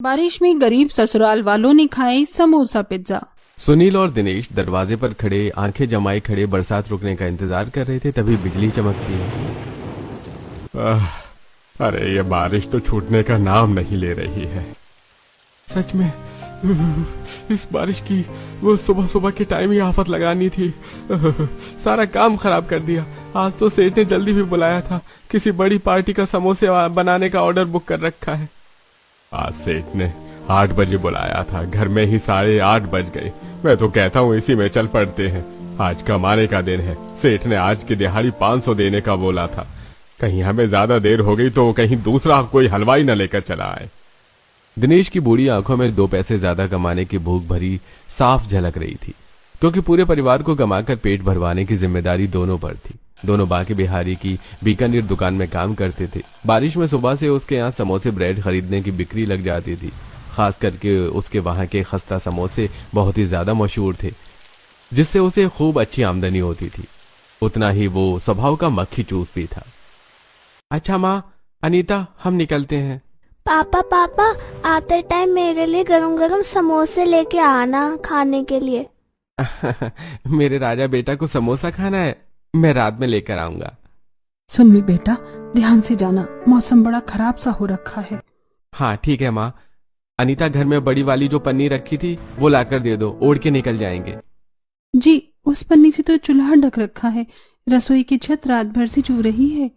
बारिश में गरीब ससुराल वालों ने खाए समोसा पिज्जा। सुनील और दिनेश दरवाजे पर खड़े आंखें जमाए खड़े बरसात रुकने का इंतजार कर रहे थे। तभी बिजली चमकती है। अरे ये बारिश तो छूटने का नाम नहीं ले रही है। सच में इस बारिश की वो सुबह सुबह के टाइम ही आफत लगानी थी। सारा काम खराब कर दिया। आज तो सेठ ने जल्दी भी बुलाया था। किसी बड़ी पार्टी का समोसे बनाने का ऑर्डर बुक कर रखा है। आज सेठ ने 8 बजे बुलाया था। घर में ही 8:30 बज गए। मैं तो कहता हूँ इसी में चल पड़ते हैं। आज कमाने का दिन है। सेठ ने आज की दिहाड़ी 500 देने का बोला था। कहीं हमें ज्यादा देर हो गई तो कहीं दूसरा कोई हलवाई न लेकर चला आए। दिनेश की बूढ़ी आंखों में 2 पैसे ज्यादा कमाने की भूख भरी साफ झलक रही थी, क्योंकि पूरे परिवार को कमाकर पेट भरवाने की जिम्मेदारी दोनों पर थी। दोनों बांके बिहारी की बीकानेर दुकान में काम करते थे। बारिश में सुबह से उसके यहाँ समोसे ब्रेड खरीदने की बिक्री लग जाती थी। खास करके उसके वहां के खस्ता समोसे बहुत ही ज्यादा मशहूर थे, जिससे उसे खूब अच्छी आमदनी होती थी। उतना ही वो स्वभाव का मक्खी चूस भी था। अच्छा माँ, अनीता, हम निकलते हैं। पापा आते टाइम मेरे लिए गरम गरम समोसे लेके आना खाने के लिए। मेरे राजा बेटा को समोसा खाना है। मैं रात में लेकर आऊंगा। सुन बेटा, ध्यान से जाना, मौसम बड़ा खराब सा हो रखा है। हाँ ठीक है माँ। अनीता, घर में बड़ी वाली जो पन्नी रखी थी वो लाकर दे दो, ओढ़ के निकल जाएंगे। जी, उस पन्नी से तो चूल्हा ढक रखा है। रसोई की छत रात भर से चू रही है।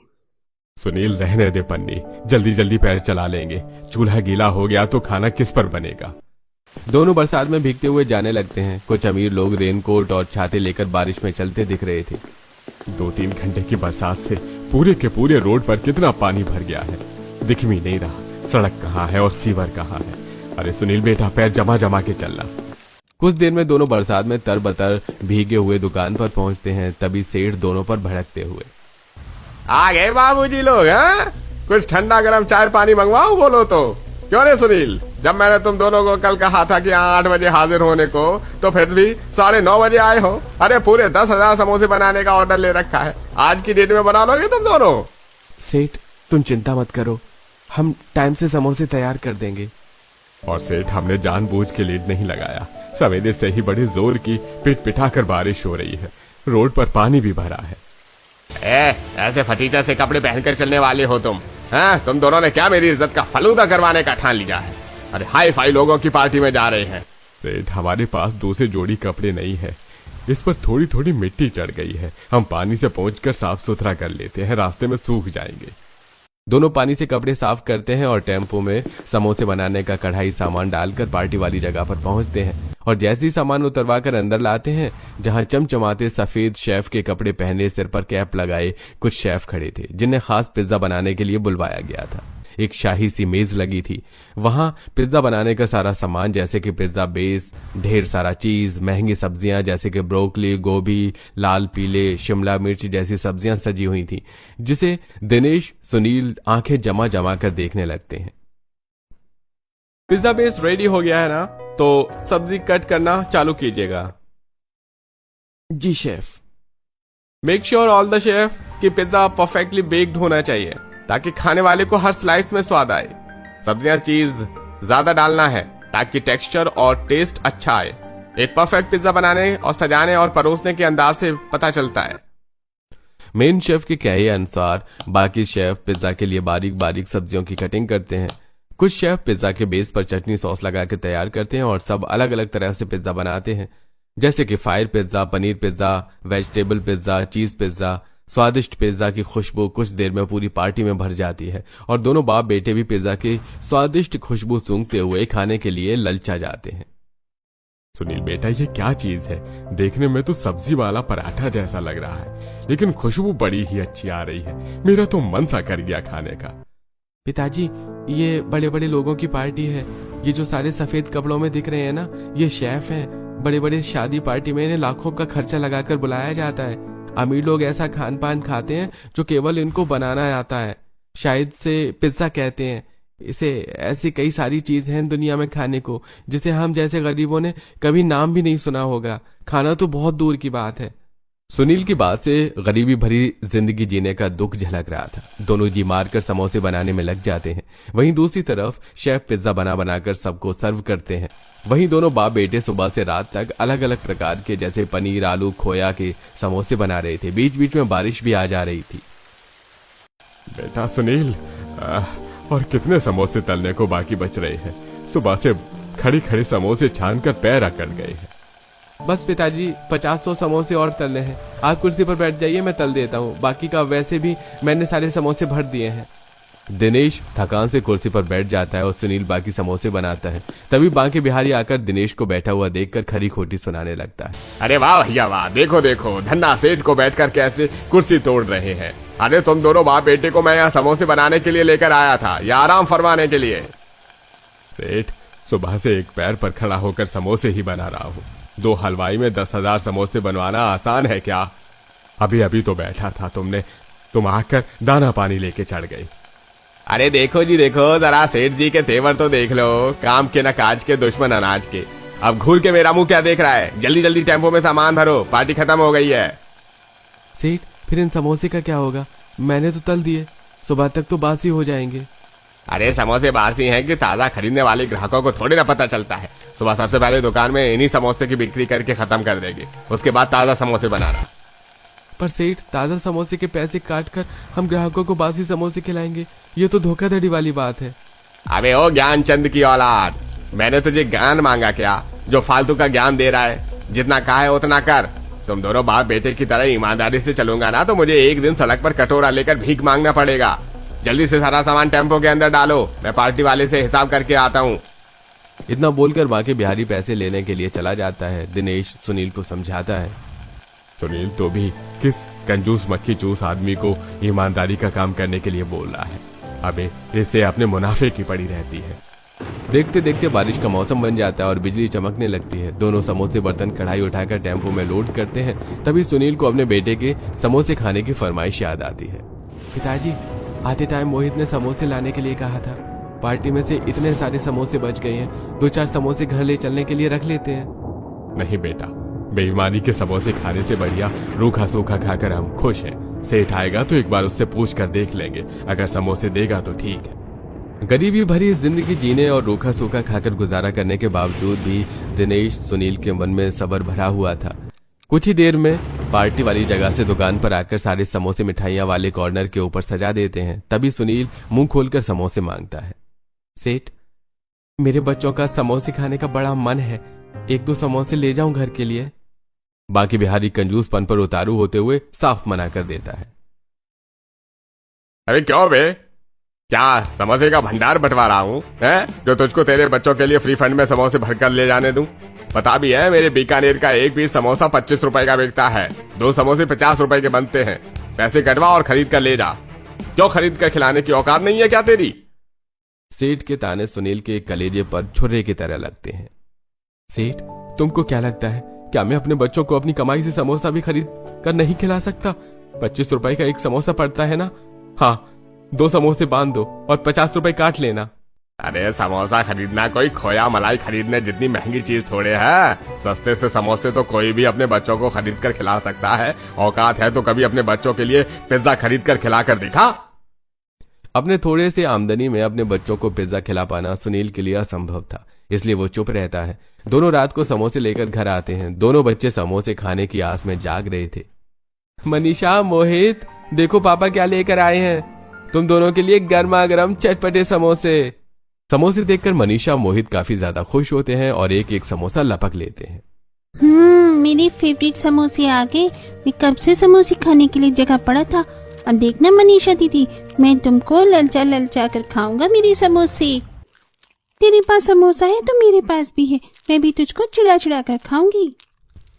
सुनील, रहने दे पन्नी, जल्दी जल्दी पैर चला लेंगे। चूल्हा गीला हो गया तो खाना किस पर बनेगा। दोनों बरसात में भीगते हुए जाने लगते हैं। कुछ अमीर लोग रेनकोट और छाते लेकर बारिश में चलते दिख रहे थे। 2-3 घंटे की बरसात से पूरे के पूरे रोड पर कितना पानी भर गया है, दिख भी नहीं रहा सड़क कहाँ है और सीवर कहाँ है। अरे सुनील बेटा, पैर जमा जमा के चलना। कुछ देर में दोनों बरसात में तरबतर भीगे हुए दुकान पर पहुंचते हैं। तभी सेठ दोनों पर भड़कते हुए, आ गए बाबूजी लोग। हैं? कुछ ठंडा गरम चाय पानी मंगवाओ बोलो तो। क्यों रे सुनील, जब मैंने तुम दोनों को कल कहा था कि 8 बजे हाजिर होने को, तो फिर भी 9:30 बजे आए हो। अरे पूरे 10,000 समोसे बनाने का ऑर्डर ले रखा है। आज की डेट में बना लोगे तुम दोनों? सेठ तुम चिंता मत करो, हम टाइम से समोसे तैयार कर देंगे। और सेठ, हमने जानबूझ के लीड नहीं लगाया। सवेरे से ही बड़े जोर की पिट पिटाकर बारिश हो रही है। रोड पर पानी भी भरा है। ऐसे फटीचर से कपड़े पहनकर चलने वाले हो तुम? हैं? तुम दोनों ने क्या मेरी इज्जत का फलूदा करवाने का ठान लिया है? अरे हाई फाई लोगों की पार्टी में जा रहे हैं। सेठ, हमारे पास दूसरे जोड़ी कपड़े नहीं है। इस पर थोड़ी थोड़ी मिट्टी चढ़ गई है। हम पानी से पहुंचकर साफ सुथरा कर लेते हैं, रास्ते में सूख जाएंगे। दोनों पानी से कपड़े साफ करते हैं और टेम्पो में समोसे बनाने का कढ़ाई सामान डालकर पार्टी वाली जगह पर पहुंचते हैं। और जैसे ही सामान उतरवा कर अंदर लाते हैं, जहां चमचमाते सफेद शेफ के कपड़े पहने, सिर पर कैप लगाए कुछ शेफ खड़े थे, जिन्हें खास पिज्जा बनाने के लिए बुलवाया गया था। एक शाही सी मेज लगी थी। वहां पिज्जा बनाने का सारा सामान, जैसे कि पिज्जा बेस, ढेर सारा चीज, महंगी सब्जियां जैसे कि ब्रोकली, गोभी, लाल पीले शिमला मिर्च जैसी सब्जियां सजी हुई थी, जिसे दिनेश सुनील आंखें जमा जमा कर देखने लगते हैं। पिज्जा बेस रेडी हो गया है ना, तो सब्जी कट करना चालू कीजिएगा। जी chef. Make sure all the chef कि पिज्जा परफेक्टली बेक्ड होना चाहिए, ताकि खाने वाले को हर स्लाइस में स्वाद आए। सब्जियां चीज ज्यादा डालना है ताकि टेक्सचर और टेस्ट अच्छा आए। एक परफेक्ट पिज्जा बनाने और सजाने और परोसने के अंदाज से पता चलता है। मेन शेफ के कहे अनुसार बाकी शेफ पिज्जा के लिए बारीक बारीक सब्जियों की कटिंग करते हैं। कुछ शेफ पिज्जा के बेस पर चटनी सॉस लगा के तैयार करते हैं और सब अलग अलग तरह से पिज्जा बनाते हैं, जैसे कि fire pizza, paneer pizza, vegetable pizza, चीज पिज्जा। स्वादिष्ट पिज्जा की खुशबू कुछ देर में पूरी पार्टी में भर जाती है और दोनों बाप बेटे भी पिज्जा की स्वादिष्ट खुशबू सूंघते हुए खाने के लिए ललचा जाते हैं। सुनील बेटा, ये क्या चीज है? देखने में तो सब्जी वाला पराठा जैसा लग रहा है, लेकिन खुशबू बड़ी ही अच्छी आ रही है। मेरा तो मन सा कर गया खाने का। पिताजी, ये बड़े बड़े लोगों की पार्टी है। ये जो सारे सफेद कपड़ों में दिख रहे हैं ना, ये शेफ हैं। बड़े बड़े शादी पार्टी में इन्हें लाखों का खर्चा लगाकर बुलाया जाता है। अमीर लोग ऐसा खान पान खाते हैं जो केवल इनको बनाना आता है। शायद से पिज्जा कहते हैं इसे। ऐसी कई सारी चीज हैं दुनिया में खाने को, जिसे हम जैसे गरीबों ने कभी नाम भी नहीं सुना होगा। खाना तो बहुत दूर की बात है। सुनील की बात से गरीबी भरी जिंदगी जीने का दुख झलक रहा था। दोनों जी मारकर समोसे बनाने में लग जाते हैं। वहीं दूसरी तरफ शेफ पिज्जा बना बनाकर सबको सर्व करते हैं। वहीं दोनों बाप बेटे सुबह से रात तक अलग अलग प्रकार के जैसे पनीर, आलू, खोया के समोसे बना रहे थे। बीच बीच में बारिश भी आ जा रही थी। बेटा सुनील, और कितने समोसे तलने को बाकी बच रहे हैं? सुबह से खड़ी खड़ी समोसे छान कर पैर अकड़ गए हैं। बस पिताजी 50-100 समोसे और तलने हैं। आप कुर्सी पर बैठ जाइए, मैं तल देता हूँ। बाकी का वैसे भी मैंने सारे समोसे भर दिए हैं। दिनेश थकान से कुर्सी पर बैठ जाता है और सुनील बाकी समोसे बनाता है। तभी बांके बिहारी आकर दिनेश को बैठा हुआ देखकर खरी खोटी सुनाने लगता है। अरे वाह भैया वाह, देखो देखो धन्ना सेठ को बैठकर कैसे कुर्सी तोड़ रहे हैं। अरे तुम दोनों बाप बेटे को मैं यहाँ समोसे बनाने के लिए लेकर आया था या आराम फरमाने के लिए? सेठ, सुबह से एक पैर पर खड़ा होकर समोसे ही बना रहा हूँ। 2 हलवाई में 10,000 समोसे बनवाना आसान है क्या? अभी अभी तो बैठा था तुम आकर दाना पानी लेके चढ़ गई। अरे देखो जी देखो, जरा सेठ जी के तेवर तो देख लो। काम के न काज के, दुश्मन अनाज के। अब घूर के मेरा मुंह क्या देख रहा है? जल्दी जल्दी टेम्पो में सामान भरो, पार्टी खत्म हो गई है। सेठ, फिर इन समोसे का क्या होगा? मैंने तो तल दिए, सुबह तक तो बासी हो जाएंगे। अरे समोसे बासी हैं कि ताजा खरीदने वाले ग्राहकों को थोड़ी ना पता चलता है। सुबह सबसे पहले दुकान में इन्हीं समोसे की बिक्री करके खत्म कर देंगे, उसके बाद ताजा समोसे बनाना। पर सेठ, ताजा समोसे के पैसे काट कर हम ग्राहकों को बासी समोसे खिलाएंगे, ये तो धोखाधड़ी वाली बात है। अबे ओ ज्ञानचंद की औलाद, मैंने तुझे ज्ञान मांगा क्या जो फालतू का ज्ञान दे रहा है? जितना कहा है उतना कर। तुम दोनों बाप बेटे की तरह ईमानदारी से चलूंगा ना तो मुझे एक दिन सड़क पर कटोरा लेकर भीख मांगना पड़ेगा। जल्दी से सारा सामान टेम्पो के अंदर डालो, मैं पार्टी वाले से हिसाब करके आता हूँ। इतना बोलकर बांके बिहारी पैसे लेने के लिए चला जाता है। दिनेश सुनील को समझाता है। सुनील तो भी किस कंजूस मक्खी चूस आदमी को ईमानदारी का काम करने के लिए बोल रहा है? अबे इससे अपने मुनाफे की पड़ी रहती है। देखते देखते बारिश का मौसम बन जाता है और बिजली चमकने लगती है। दोनों समोसे बर्तन कढ़ाई उठाकर टेम्पो में लोड करते हैं। तभी सुनील को अपने बेटे के समोसे खाने की फरमाइश याद आती है। पिताजी, आते टाइम मोहित ने समोसे लाने के लिए कहा था। पार्टी में से इतने सारे समोसे बच गए हैं, 2-4 समोसे घर ले चलने के लिए रख लेते हैं। नहीं बेटा, बेईमानी के समोसे खाने से बढ़िया रूखा सूखा खाकर हम खुश हैं। सेठ आएगा तो एक बार उससे पूछ कर देख लेंगे, अगर समोसे देगा तो ठीक है। गरीबी भरी जिंदगी जीने और रूखा सूखा खाकर गुजारा करने के बावजूद भी दिनेश सुनील के मन में सब्र भरा हुआ था। कुछ ही देर में पार्टी वाली जगह से दुकान पर आकर सारे समोसे मिठाइयां वाले कॉर्नर के ऊपर सजा देते हैं। तभी सुनील मुंह खोलकर समोसे मांगता है। सेठ, मेरे बच्चों का समोसे खाने का बड़ा मन है, 1-2 समोसे ले जाऊं घर के लिए। बांके बिहारी कंजूसपन पर उतारू होते हुए साफ मना कर देता है। अरे क्यों बे, क्या समोसे का भंडार बंटवा रहा हूँ जो तुझको तेरे बच्चों के लिए फ्री फंड में समोसे भरकर ले जाने दूं? पता भी है मेरे बीकानेर का एक पीस समोसा 25 रुपए का बिकता है। 2 समोसे 50 रुपए के बनते हैं। पैसे कटवा और खरीद कर ले जा। क्यों खरीद कर खिलाने की औकात नहीं है क्या तेरी? सेठ के ताने सुनील के कलेजे पर छुरे की तरह लगते हैं। सेठ, तुमको क्या लगता है, क्या मैं अपने बच्चों को अपनी कमाई से समोसा भी खरीद कर नहीं खिला सकता? 25 रुपए का एक समोसा पड़ता है ना। हाँ, 2 समोसे बांध दो और 50 रुपए काट लेना। अरे समोसा खरीदना कोई खोया मलाई खरीदने जितनी महंगी चीज थोड़े है। सस्ते से समोसे तो कोई भी अपने बच्चों को खरीद कर खिला सकता है। औकात है तो कभी अपने बच्चों के लिए पिज्जा खरीद कर खिला कर दिखा। अपने थोड़े से आमदनी में अपने बच्चों को पिज्जा खिला पाना सुनील के लिए असंभव था, इसलिए वो चुप रहता है। दोनों रात को समोसे लेकर घर आते हैं। दोनों बच्चे समोसे खाने की आस में जाग रहे थे। मनीषा, मोहित, देखो पापा क्या लेकर आए हैं, तुम दोनों के लिए गर्मा गर्म चटपटे समोसे। समोसे देखकर मनीषा मोहित काफी ज्यादा खुश होते हैं और एक एक समोसा लपक लेते हैं। मेरी फेवरेट समोसे आ गए। मैं कब से समोसे खाने के लिए जगह पड़ा था। अब देखना मनीषा दीदी, मैं तुमको ललचा ललचा कर खाऊंगा मेरी समोसे। तेरे पास समोसा है तो मेरे पास भी है, मैं भी तुझको चिड़ा चिड़ा कर खाऊंगी।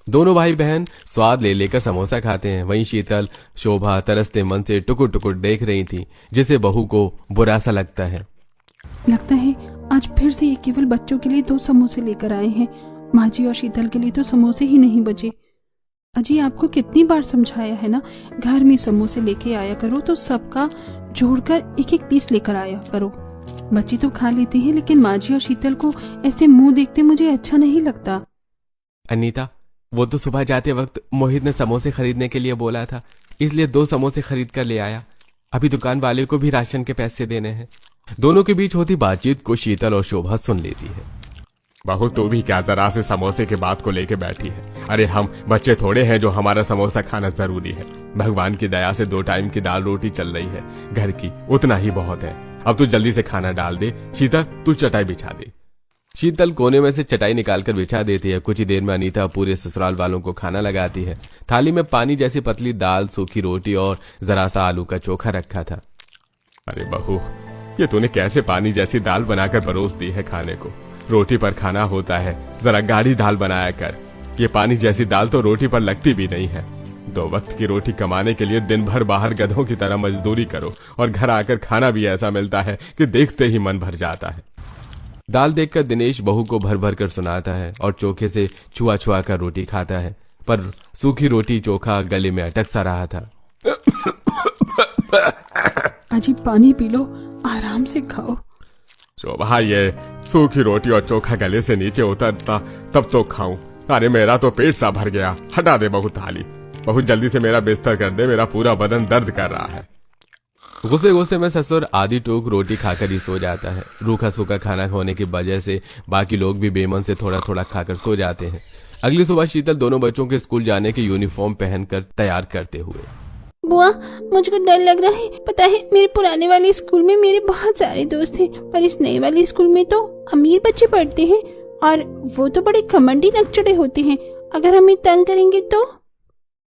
दोनों भाई बहन स्वाद ले लेकर समोसा खाते हैं। वहीं शीतल, शोभा तरसते मन से टुकुर टुकुर देख रही थी, जिसे बहू को बुरा सा लगता है। लगता है आज फिर से ये केवल बच्चों के लिए 2 समोसे लेकर आए हैं। माँ जी और शीतल के लिए तो समोसे ही नहीं बचे। अजी, आपको कितनी बार समझाया है ना, घर में समोसे लेके आया करो तो सबका जोड़कर 1-1 पीस लेकर आया करो। बच्चे तो खा लेते हैं, लेकिन माँ जी और शीतल को ऐसे मुंह देखते मुझे अच्छा नहीं लगता। अनीता, वो तो सुबह जाते वक्त मोहित ने समोसे खरीदने के लिए बोला था, इसलिए 2 समोसे खरीद कर ले आया। अभी दुकान वाले को भी राशन के पैसे देने हैं। दोनों के बीच होती बातचीत को शीतल और शोभा सुन लेती है। बहू तू भी क्या जरा से समोसे के बात को लेके बैठी है? अरे हम बच्चे थोड़े हैं जो हमारा समोसा खाना जरूरी है। भगवान की दया से 2 टाइम की दाल रोटी चल रही है घर की, उतना ही बहुत है। अब तू जल्दी से खाना डाल दे। शीतल तू चटाई बिछा दे। शीतल कोने में से चटाई निकालकर बिछा देती है। कुछ ही देर में अनीता पूरे ससुराल वालों को खाना लगाती है। थाली में पानी जैसी पतली दाल, सूखी रोटी और जरा सा आलू का चोखा रखा था। अरे बहू, ये तूने कैसे पानी जैसी दाल बनाकर परोस दी है खाने को? रोटी पर खाना होता है, जरा गाढ़ी दाल बनाया कर। ये पानी जैसी दाल तो रोटी पर लगती भी नहीं है। 2 वक्त की रोटी कमाने के लिए दिन भर बाहर गधों की तरह मजदूरी करो और घर आकर खाना भी ऐसा मिलता है कि देखते ही मन भर जाता है। दाल देखकर दिनेश बहू को भर भर कर सुनाता है और चोखे से छुआ छुआ कर रोटी खाता है, पर सूखी रोटी चोखा गले में अटक सा रहा था। अजी पानी पी लो, आराम से खाओ। शोभा, ये सूखी रोटी और चोखा गले से नीचे उतरता तब तो खाऊं। अरे मेरा तो पेट सा भर गया। हटा दे बहू थाली। बहुत जल्दी से मेरा बिस्तर कर दे, मेरा पूरा बदन दर्द कर रहा है। गुस्से गुस्से में ससुर आधी टूक रोटी खाकर ही सो जाता है। रूखा सूखा खाना होने की वजह से बाकी लोग भी बेमन से थोड़ा थोड़ा खाकर सो जाते हैं। अगली सुबह शीतल दोनों बच्चों के स्कूल जाने की यूनिफॉर्म पहनकर तैयार करते हुए, बुआ मुझको डर लग रहा है। पता है मेरे पुराने वाले स्कूल में मेरे बहुत सारे दोस्त थे, पर इस नए वाले स्कूल में तो अमीर बच्चे पढ़ते हैं और वो तो बड़े घमंडी नकचड़े होते हैं। अगर हमें तंग करेंगे तो?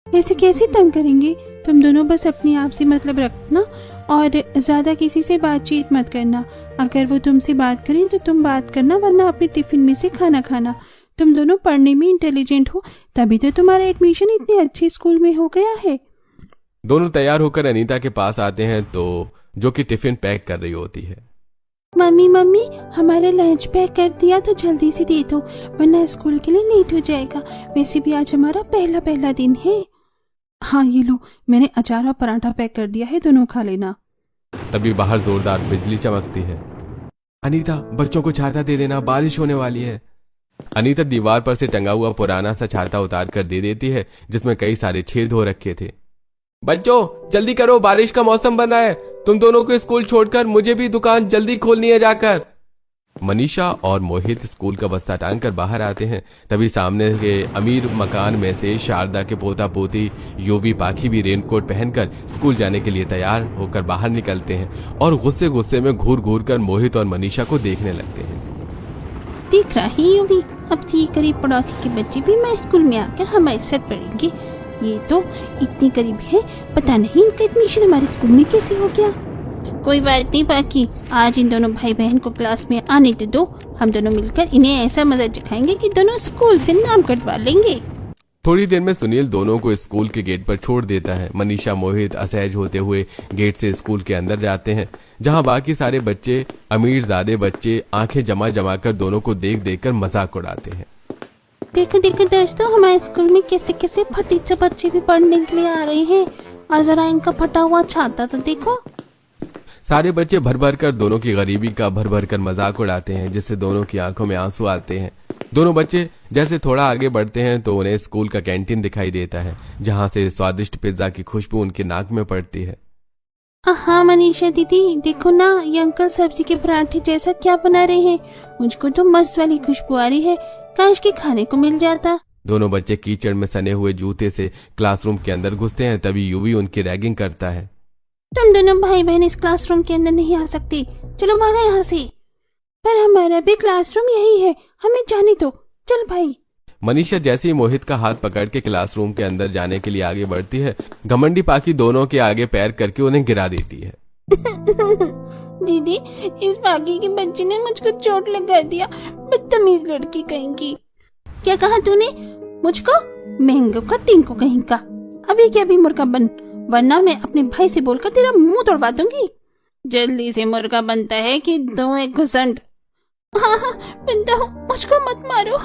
ऐसे कैसे तंग करेंगे? तुम दोनों बस अपने आप से मतलब रखना और ज्यादा किसी से बातचीत मत करना। अगर वो तुमसे बात करें तो तुम बात करना, वरना अपने टिफिन में से खाना खाना। तुम दोनों पढ़ने में इंटेलिजेंट हो, तभी तो तुम्हारा एडमिशन इतने अच्छे स्कूल में हो गया है। दोनों तैयार होकर अनीता के पास आते हैं तो जो कि टिफिन पैक कर रही होती है। मम्मी मम्मी, हमारा लंच पैक कर दिया तो जल्दी से दे दो, वरना स्कूल के लिए लेट हो जाएगा। वैसे भी आज हमारा पहला दिन है। हाँ ये लो, मैंने अचार और पराठा पैक कर दिया है, दोनों खा लेना। तभी बाहर जोरदार बिजली चमकती है। अनीता बच्चों को छाता दे देना, बारिश होने वाली है। अनीता दीवार पर से टंगा हुआ पुराना सा छाता उतार कर दे देती है, जिसमें कई सारे छेद हो रखे थे। बच्चों जल्दी करो, बारिश का मौसम बन रहा है। तुम दोनों को स्कूल छोड़कर मुझे भी दुकान जल्दी खोलनी है जाकर। मनीषा और मोहित स्कूल का बस्ता टांग कर बाहर आते हैं। तभी सामने के अमीर मकान में से शारदा के पोता पोती योवी पाखी भी रेनकोट पहनकर स्कूल जाने के लिए तैयार होकर बाहर निकलते हैं और गुस्से गुस्से में घूर घूर कर मोहित और मनीषा को देखने लगते हैं। देख रहा है योवी, अब ये करीब पड़ोसी के बच्चे भी मैं स्कूल में आकर हमारे साथ पढ़ेंगे। ये तो इतनी करीब है, पता नहीं इनका एडमिशन हमारे स्कूल में कैसे हो गया। कोई बात नहीं बाकी, आज इन दोनों भाई बहन को क्लास में आने तो दो। हम दोनों मिलकर इन्हें ऐसा मजा चखाएंगे कि दोनों स्कूल से नाम कटवा लेंगे। थोड़ी देर में सुनील दोनों को स्कूल के गेट पर छोड़ देता है। मनीषा मोहित असहज होते हुए गेट से स्कूल के अंदर जाते हैं, जहां बाकी सारे बच्चे, अमीरजादे बच्चे, आंखें जमा जमा कर दोनों को देख देख कर मजाक उड़ाते हैं। देखो देखो दोस्तों, हमारे स्कूल में कैसे कैसे फटीचे बच्चे भी पढ़ने के लिए आ रहे हैं, और जरा इनका फटा हुआ छाता तो देखो। सारे बच्चे भर भर कर दोनों की गरीबी का भर भर कर मजाक उड़ाते हैं, जिससे दोनों की आंखों में आंसू आते हैं। दोनों बच्चे जैसे थोड़ा आगे बढ़ते हैं तो उन्हें स्कूल का कैंटीन दिखाई देता है, जहां से स्वादिष्ट पिज्जा की खुशबू उनके नाक में पड़ती है। हाँ मनीषा दीदी, देखो ना ये अंकल सब्जी के पराठे जैसा क्या बना रहे हैं। मुझको तो मस्त वाली खुशबू आ रही है, काश के खाने को मिल जाता। दोनों बच्चे कीचड़ में सने हुए जूते से क्लासरूम के अंदर घुसते हैं। तभी यूवी उनकी रैगिंग करता है। तुम दोनों भाई बहन इस क्लासरूम के अंदर नहीं आ सकते, चलो भागा यहाँ से। पर हमारा भी क्लासरूम यही है, हमें जाने दो, चल भाई। मनीषा जैसे ही मोहित का हाथ पकड़ के क्लासरूम के अंदर जाने के लिए आगे बढ़ती है, घमंडी पाखी दोनों के आगे पैर करके उन्हें गिरा देती है। दीदी, इस बागी के बच्चे ने मुझको चोट लगा दिया, बदतमीज लड़की कहेंगी। क्या कहा तूने? मुझको? महंगो का टिंको कहीं का। अभी क्या भी मुर्गा बन, वरना मैं अपने भाई से बोलकर तेरा मुंह तोड़वा दूंगी। जल्दी से मुर्गा बनता है कि दो एक घुसंड। हाँ बनता हूँ, मुझको मत मारो।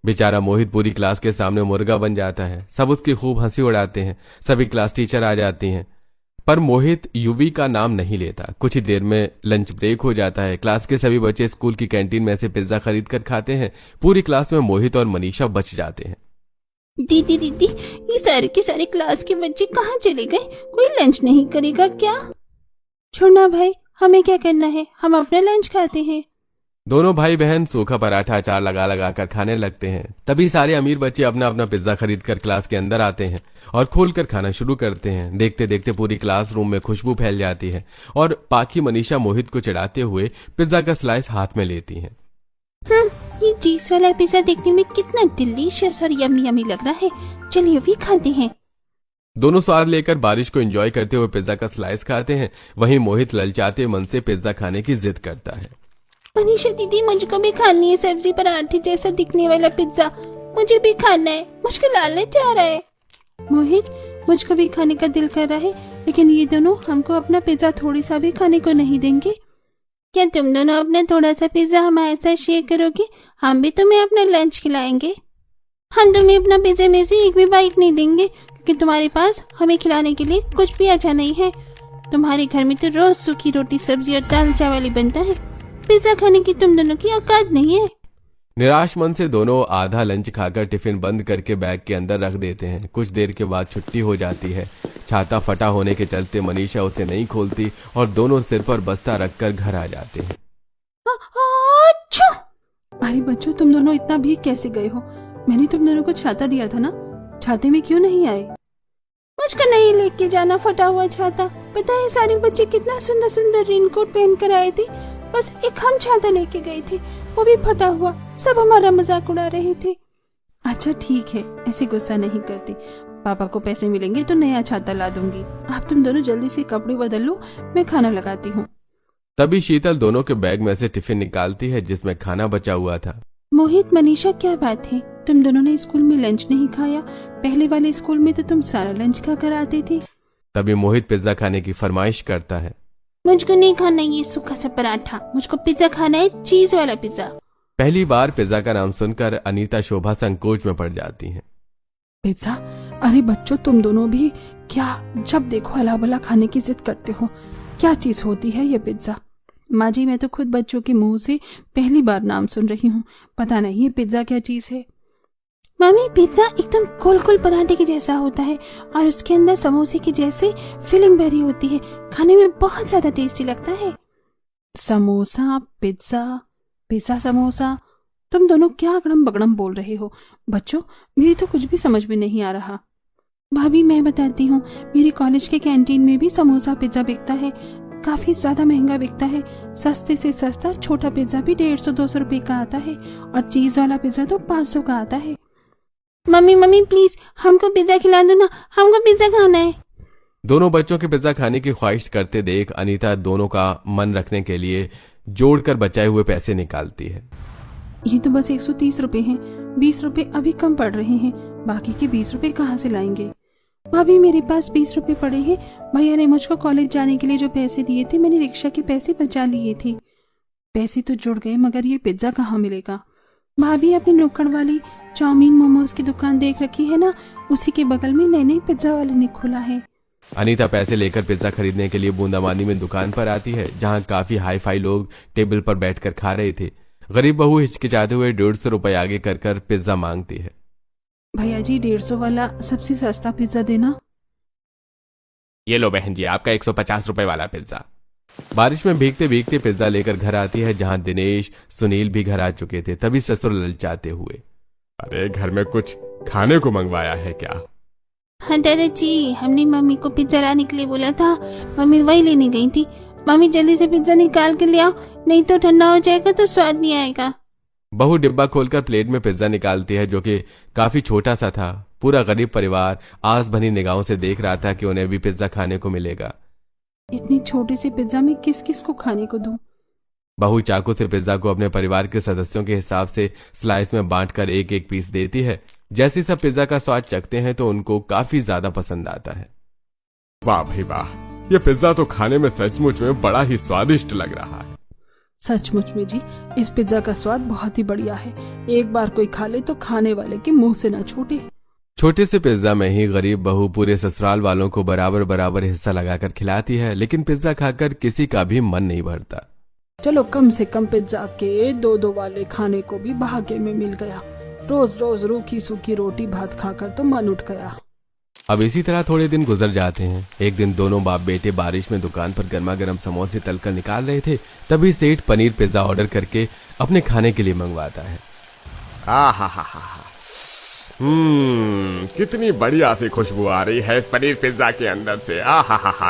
बेचारा मोहित पूरी क्लास के सामने मुर्गा बन जाता है। सब उसकी खूब हंसी उड़ाते हैं। सभी क्लास टीचर आ जाती हैं, पर मोहित यूवी का नाम नहीं लेता। कुछ ही देर में लंच ब्रेक हो जाता है। क्लास के सभी बच्चे स्कूल की कैंटीन में से पिज्जा खरीद कर खाते हैं। पूरी क्लास में मोहित और मनीषा बच जाते हैं। दीदी दीदी, ये सारे के सारे क्लास के बच्चे कहाँ चले गए? कोई लंच नहीं करेगा क्या? छोड़ना भाई, हमें क्या करना है, हम अपना लंच खाते हैं। दोनों भाई बहन सूखा पराठा अचार लगा लगा कर खाने लगते हैं। तभी सारे अमीर बच्चे अपना अपना पिज्जा खरीद कर क्लास के अंदर आते हैं और खोल कर खाना शुरू करते हैं। देखते देखते पूरी क्लासरूम में खुशबू फैल जाती है और पाखी मनीषा मोहित को चिढ़ाते हुए पिज्जा का स्लाइस हाथ में लेती हैं। ये चीज वाला पिज्जा देखने में कितना डिलीशियस और यम्मी यम्मी लग रहा है, चलिए भी खाते हैं। दोनों स्वाद लेकर बारिश को एंजॉय करते हुए पिज्जा का स्लाइस खाते हैं। वहीं मोहित ललचाते मन से पिज्जा खाने की जिद करता है। मनीषा दीदी, मुझको भी खानी है सब्जी पराठे जैसा दिखने वाला पिज्जा, मुझे भी खाना है, मुझको लालच आ रहा है। मोहित, मुझको भी खाने का दिल कर रहा है, लेकिन ये दोनों हमको अपना पिज्जा थोड़ी सा भी खाने को नहीं देंगे। क्या तुम दोनों अपना थोड़ा सा पिज्जा हमारे साथ शेयर करोगे? हम भी तुम्हें अपना लंच खिलाएंगे। हम तुम्हें अपना पिज्जा में से एक भी बाइट नहीं देंगे, क्योंकि तुम्हारे पास हमें खिलाने के लिए कुछ भी अच्छा नहीं है। तुम्हारे घर में तो रोज सूखी रोटी सब्जी और दाल चावल ही बनता है, पिज्जा खाने की तुम दोनों की औकात नहीं है। निराश मन से दोनों आधा लंच खाकर टिफिन बंद करके बैग के अंदर रख देते हैं। कुछ देर के बाद छुट्टी हो जाती है। छाता फटा होने के चलते मनीषा उसे नहीं खोलती और दोनों सिर पर बस्ता रखकर घर आ जाते हैं। अरे बच्चों, तुम दोनों इतना भीग कैसे गए हो? मैंने तुम दोनों को छाता दिया था ना, छाते में क्यों नहीं आए? मुझको नहीं लेके जाना फटा हुआ छाता। पता है सारे बच्चे कितना सुंदर सुंदर रेनकोट पहन कर आए थे, बस एक हम छाता लेके गए थे, वो भी फटा हुआ। सब हमारा मजाक उड़ा रहे थे। अच्छा ठीक है, ऐसे गुस्सा नहीं करती। पापा को पैसे मिलेंगे तो नया छाता ला दूंगी। आप तुम दोनों जल्दी से कपड़े बदल लो, मैं खाना लगाती हूँ। तभी शीतल दोनों के बैग में से टिफिन निकालती है जिसमें खाना बचा हुआ था। मोहित, मनीषा, क्या बात है? तुम दोनों ने स्कूल में लंच नहीं खाया? पहले वाले स्कूल में तो तुम सारा लंच खा कर आते थे। तभी मोहित पिज्जा खाने की फरमाइश करता है। मुझको नहीं खाना ये सूखा सा पराठा, मुझको पिज्जा खाना है, चीज वाला पिज्जा। पहली बार पिज्जा का नाम सुनकर अनीता शोभा संकोच में पड़ जाती हैं। पिज्जा? अरे बच्चों, तुम दोनों भी क्या जब देखो हला भला खाने की जिद करते हो? क्या चीज होती है ये पिज्जा? माँ जी, मैं तो खुद बच्चों के मुंह से पहली बार नाम सुन रही हूँ। पता नहीं ये पिज्जा क्या चीज है। मम्मी, पिज्जा एकदम गोल गोल पराठे के जैसा होता है और उसके अंदर समोसे की जैसे फिलिंग भरी होती है, खाने में बहुत ज्यादा टेस्टी लगता है। समोसा, पिज्जा, पिज्जा समोसा, तुम दोनों क्या अगड़म बगड़म बोल रहे हो? बच्चों, मेरी तो कुछ भी समझ में नहीं आ रहा। भाभी, मैं बताती हूँ, मेरे कॉलेज के कैंटीन में भी समोसा पिज्जा बिकता है, काफी ज्यादा महंगा बिकता है। सस्ते से सस्ता छोटा पिज्जा भी 150-200 रुपए का आता है और चीज वाला पिज्जा तो 500 का आता है। मम्मी मम्मी प्लीज हमको पिज्जा खिला दो ना, हमको पिज्जा खाना है। दोनों बच्चों के पिज्जा खाने की ख्वाहिश करते देख अनीता दोनों का मन रखने के लिए जोड़कर बचाए हुए पैसे निकालती है। ये तो बस 130 रुपए हैं, 20 रुपए अभी कम पड़ रहे हैं, बाकी के 20 रुपए कहाँ से लाएंगे? भाभी, मेरे पास 20 रुपए पड़े हैं। भैया ने मुझको कॉलेज जाने के लिए जो पैसे दिए थे, मैंने रिक्शा के पैसे बचा लिए थे। पैसे तो जुड़ गए, मगर ये पिज्जा कहाँ मिलेगा? भाभी, अपनी नुक्कड़ वाली चाउमीन मोमोज की दुकान देख रखी है ना, उसी के बगल में नए नए पिज्जा वाले ने खोला है। अनीता पैसे लेकर पिज्जा खरीदने के लिए बूंदाबांदी में दुकान पर आती है, जहां काफी हाई फाई लोग टेबल पर बैठकर खा रहे थे। गरीब बहू हिचकिचाते हुए 150 रुपए आगे कर कर पिज्जा मांगती है। भैया जी, 150 वाला सबसे सस्ता पिज्जा देना। ये लो बहन जी, आपका 150 रुपए वाला पिज्जा। बारिश में भीगते भीगते पिज्जा लेकर घर आती है, जहां दिनेश सुनील भी घर आ चुके थे। तभी ससुर ललचाते हुए, अरे घर में कुछ खाने को मंगवाया है क्या? हाँ दादाजी, हमने मम्मी को पिज्जा लाने के लिए बोला था, मम्मी वही लेने गई थी। मम्मी जल्दी से पिज्जा निकाल के ले आओ, नहीं तो ठंडा हो जाएगा तो स्वाद नहीं आएगा। बहू डिब्बा खोलकर प्लेट में पिज्जा निकालती है, जो कि काफी छोटा सा था। पूरा गरीब परिवार आस भरी निगाहों से देख रहा था कि उन्हें भी पिज्जा खाने को मिलेगा। इतनी छोटे से पिज्जा में किस किस को खाने को दूं? बहू चाकू से पिज्जा को अपने परिवार के सदस्यों के हिसाब से स्लाइस में बांटकर एक एक पीस देती है। जैसे सब पिज्जा का स्वाद चखते हैं तो उनको काफी ज्यादा पसंद आता है। वाह भाई वाह, ये पिज्जा तो खाने में सचमुच में बड़ा ही स्वादिष्ट लग रहा है। सचमुच में जी, इस पिज्जा का स्वाद बहुत ही बढ़िया है। एक बार कोई खा ले तो खाने वाले के मुंह से ना छूटे। छोटे से पिज्जा में ही गरीब बहू पूरे ससुराल वालों को बराबर बराबर हिस्सा लगाकर खिलाती है, लेकिन पिज्जा खाकर किसी का भी मन नहीं भरता। चलो, कम से कम पिज्जा के 2-2 वाले खाने को भी भाग्य में मिल गया। रोज रोज रूखी सूखी रोटी भात खाकर तो मन उठ गया। अब इसी तरह थोड़े दिन गुजर जाते हैं। एक दिन दोनों बाप बेटे बारिश में दुकान पर गर्मा गर्म समोसे तलकर निकाल रहे थे, तभी सेठ पनीर पिज्जा ऑर्डर करके अपने खाने के लिए मंगवाता है। कितनी बढ़िया सी खुशबू आ रही है इस पनीर पिज्जा के अंदर से।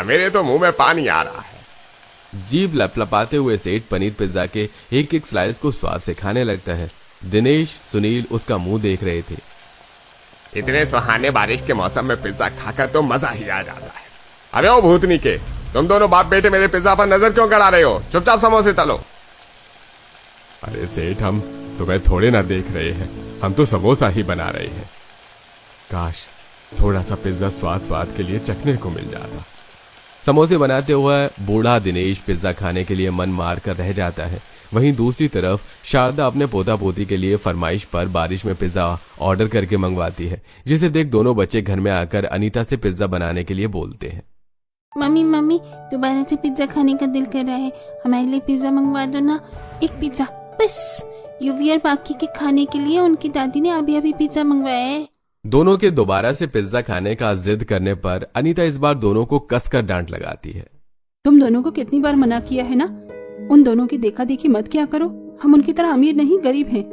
मेरे तो मुंह में पानी आ रहा है। जीभ लपलपाते हुए सेठ पनीर पिज्जा के एक एक स्लाइस को स्वाद से खाने लगता है। दिनेश, सुनील उसका मुंह देख रहे थे। इतने सुहाने बारिश के मौसम में पिज्जा खाकर तो मजा ही आ जाता है। अरे ओ भूतनी के, तुम दोनों बाप बेटे मेरे पिज्जा पर नजर क्यों गड़ा रहे हो? चुपचाप समोसे तलो। अरे सेठ, हम तुम्हें थोड़े ना देख रहे हैं, हम तो समोसा ही बना रहे हैं। काश थोड़ा सा पिज्जा स्वाद के लिए चखने को मिल जाता। समोसे बनाते हुए बूढ़ा दिनेश पिज्जा खाने के लिए मन मार कर रह जाता है। वहीं दूसरी तरफ शारदा अपने पोता पोती के लिए फरमाइश पर बारिश में पिज्जा ऑर्डर करके मंगवाती है, जिसे देख दोनों बच्चे घर में आकर अनीता से पिज्जा बनाने के लिए बोलते हैं। मम्मी दोबारा से पिज्जा खाने का दिल कर रहा है, हमारे लिए पिज्जा मंगवा दो ना, एक पिज्जा बस। युवी और बाकी के खाने के लिए उनकी दादी ने अभी पिज्जा मंगवाया है। दोनों के दोबारा से पिज्जा खाने का जिद करने पर अनीता इस बार दोनों को कसकर डांट लगाती है। तुम दोनों को कितनी बार मना किया है ना, उन दोनों की देखा देखी मत किया करो। हम उनकी तरह अमीर नहीं, गरीब हैं।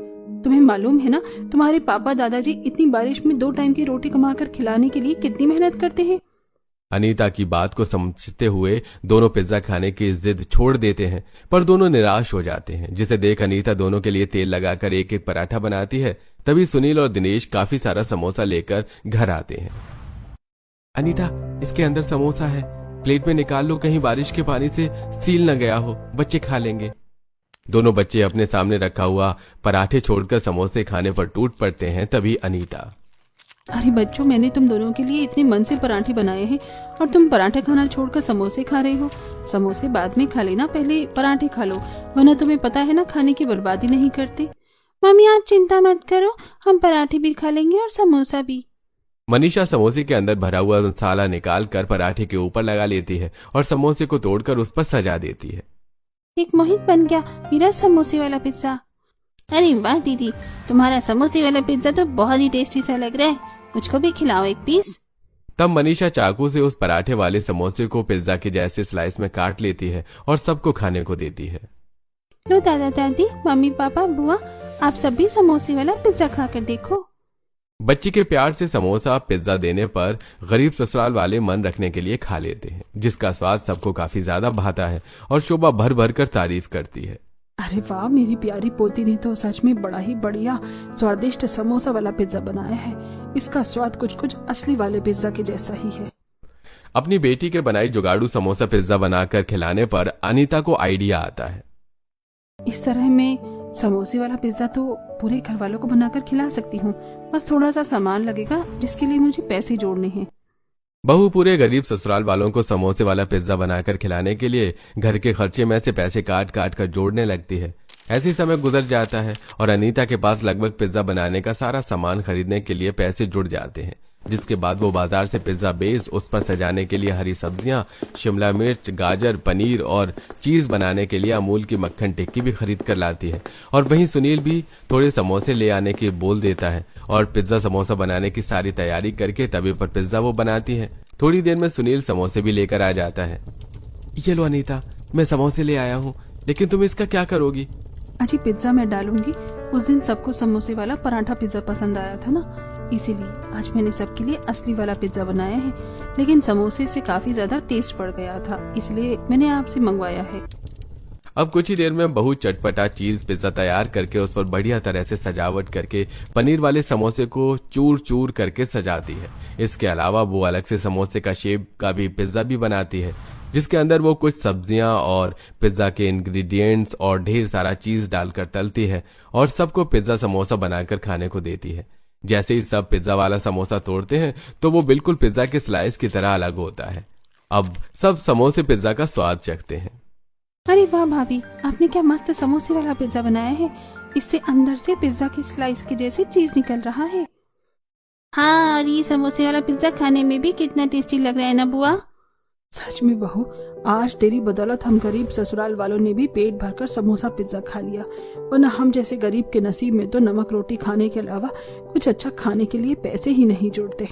तुम्हें मालूम है ना, तुम्हारे पापा दादाजी इतनी बारिश में 2 टाइम की रोटी कमाकर खिलाने के लिए कितनी मेहनत करते हैं। अनीता की बात को समझते हुए दोनों पिज्जा खाने की जिद छोड़ देते हैं, पर दोनों निराश हो जाते हैं, जिसे देख अनीता दोनों के लिए तेल लगाकर एक एक पराठा बनाती है। तभी सुनील और दिनेश काफी सारा समोसा लेकर घर आते हैं। अनीता, इसके अंदर समोसा है, प्लेट में निकाल लो, कहीं बारिश के पानी से सील न गया हो, बच्चे खा लेंगे। दोनों बच्चे अपने सामने रखा हुआ पराठे छोड़कर समोसे खाने पर टूट पड़ते हैं। तभी अनीता, अरे बच्चों, मैंने तुम दोनों के लिए इतने मन से पराठे बनाए हैं और तुम पराठे खाना छोड़कर समोसे खा रहे हो। समोसे बाद में खा लेना, पहले पराठे खा लो, वरना तुम्हें पता है ना, खाने की बर्बादी नहीं करते। मम्मी आप चिंता मत करो, हम पराठे भी खा लेंगे और समोसा भी। मनीषा समोसे के अंदर भरा हुआ मसाला निकाल कर पराठे के ऊपर लगा लेती है और समोसे को तोड़कर उस पर सजा देती है। एक मोहित बन गया मेरा समोसे वाला पिज्जा। अरे वाह दीदी, तुम्हारा समोसे वाला पिज्जा तो बहुत ही टेस्टी सा लग रहा है, मुझको भी खिलाओ एक पीस। तब मनीषा चाकू से उस पराठे वाले समोसे को पिज्जा के जैसे स्लाइस में काट लेती है और सबको खाने को देती है। लो दादा दादी, मम्मी पापा बुआ, आप सब भी समोसे वाला पिज्जा खाकर देखो। बच्ची के प्यार से समोसा पिज्जा देने पर गरीब ससुराल वाले मन रखने के लिए खा लेते हैं, जिसका स्वाद सबको काफी ज्यादा भाता है और शोभा भर भर कर तारीफ करती है। अरे वाह, मेरी प्यारी पोती ने तो सच में बड़ा ही बढ़िया स्वादिष्ट समोसा वाला पिज्जा बनाया है। इसका स्वाद कुछ कुछ असली वाले पिज्जा के जैसा ही है। अपनी बेटी के बनाई जुगाड़ू समोसा पिज्जा बनाकर खिलाने पर अनीता को आइडिया आता है। इस तरह मैं समोसे वाला पिज्जा तो पूरे घर वालों को बनाकर खिला सकती हूँ, बस थोड़ा सा सामान लगेगा जिसके लिए मुझे पैसे जोड़ने हैं। बहू पूरे गरीब ससुराल वालों को समोसे वाला पिज्जा बनाकर खिलाने के लिए घर के खर्चे में से पैसे काट काट कर जोड़ने लगती है। ऐसे समय गुजर जाता है और अनीता के पास लगभग पिज्जा बनाने का सारा सामान खरीदने के लिए पैसे जुड़ जाते हैं, जिसके बाद वो बाजार से पिज्जा बेस, उस पर सजाने के लिए हरी सब्जियां, शिमला मिर्च, गाजर, पनीर और चीज बनाने के लिए अमूल की मक्खन टिक्की भी खरीद कर लाती है। और वहीं सुनील भी थोड़े समोसे ले आने की बोल देता है और पिज्जा समोसा बनाने की सारी तैयारी करके तवे पर पिज्जा वो बनाती है। थोड़ी देर में सुनील समोसे भी लेकर आ जाता है। ये लो अनीता, मैं समोसे ले आया हूँ, लेकिन तुम इसका क्या करोगी? अजी पिज्जा मैं डालूंगी। उस दिन सबको समोसे वाला पराठा पिज्जा पसंद आया था ना, इसीलिए आज मैंने सबके लिए असली वाला पिज्जा बनाया है, लेकिन समोसे से काफी ज्यादा टेस्ट पड़ गया था, इसलिए मैंने आपसे मंगवाया है। अब कुछ ही देर में बहू चटपटा चीज पिज्जा तैयार करके उस पर बढ़िया तरह से सजावट करके पनीर वाले समोसे को चूर चूर करके सजाती है। इसके अलावा वो अलग से समोसे का शेप का भी पिज्जा भी बनाती है, जिसके अंदर वो कुछ सब्जियां और पिज्जा के इंग्रेडिएंट्स और ढेर सारा चीज डालकर तलती है और सबको पिज्जा समोसा बनाकर खाने को देती है। जैसे ही सब पिज्जा वाला समोसा तोड़ते हैं तो वो बिल्कुल पिज्जा के स्लाइस की तरह अलग होता है। अब सब समोसे पिज्जा का स्वाद चखते हैं। अरे वाह भाभी, आपने क्या मस्त समोसे वाला पिज्जा बनाया है, इससे अंदर से पिज्जा की स्लाइस के जैसे चीज निकल रहा है। हाँ, और ये समोसे वाला पिज्जा खाने में भी कितना टेस्टी लग रहा है ना बुआ। सच में बहू, आज तेरी बदौलत हम गरीब ससुराल वालों ने भी पेट भरकर समोसा पिज्जा खा लिया, वरना हम जैसे गरीब के नसीब में तो नमक रोटी खाने के अलावा कुछ अच्छा खाने के लिए पैसे ही नहीं जुड़ते।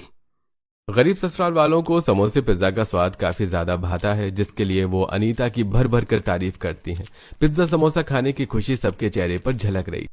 गरीब ससुराल वालों को समोसे पिज्जा का स्वाद काफी ज्यादा भाता है, जिसके लिए वो अनीता की भर भर कर तारीफ करती हैं। पिज्जा समोसा खाने की खुशी सबके चेहरे पर झलक रही।